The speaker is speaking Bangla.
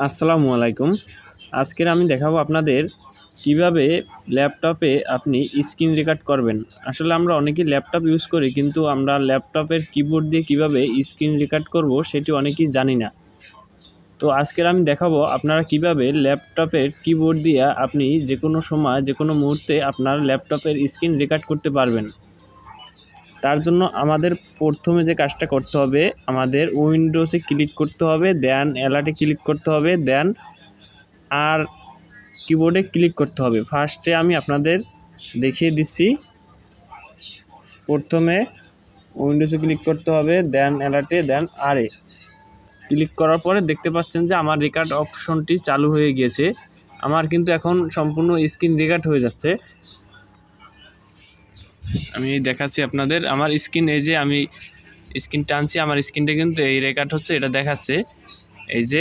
আসসালামু আলাইকুম। আজকের আমি দেখাবো আপনাদের কিভাবে ল্যাপটপে আপনি স্ক্রিন রেকর্ড করবেন। আসলে আমরা অনেকেই ল্যাপটপ ইউজ করি, কিন্তু আমরা ল্যাপটপের কিবোর্ড দিয়ে কিভাবে স্ক্রিন রেকর্ড করব সেটি অনেকেই জানি না। তো আজকের আমি দেখাবো আপনারা কিভাবে ল্যাপটপের কিবোর্ড দিয়ে আপনি যে কোনো সময় যে কোনো মুহূর্তে আপনার ল্যাপটপের স্ক্রিন রেকর্ড করতে পারবেন। তার জন্য আমাদের প্রথমে যে কাজটা করতে হবে, আমাদের উইন্ডোজে ক্লিক করতে হবে, দেন অ্যালার্টে ক্লিক করতে হবে, দেন আর কিবোর্ডে ক্লিক করতে হবে। ফার্স্টে আমি আপনাদের দেখিয়ে দিচ্ছি। প্রথমে উইন্ডোজে ক্লিক করতে হবে, দেন অ্যালার্টে, দেন আরে ক্লিক করার পরে দেখতে পাচ্ছেন যে আমার রেকর্ড অপশনটি চালু হয়ে গিয়েছে। আমার কিন্তু এখন সম্পূর্ণ স্ক্রিন রেকর্ড হয়ে যাচ্ছে। আমি দেখাচ্ছি আপনাদের আমার স্ক্রিন, এই যে আমি স্ক্রিন টানছি, আমার স্ক্রিনটা কিন্তু এই রেকর্ড হচ্ছে, এটা দেখাচ্ছে। এই যে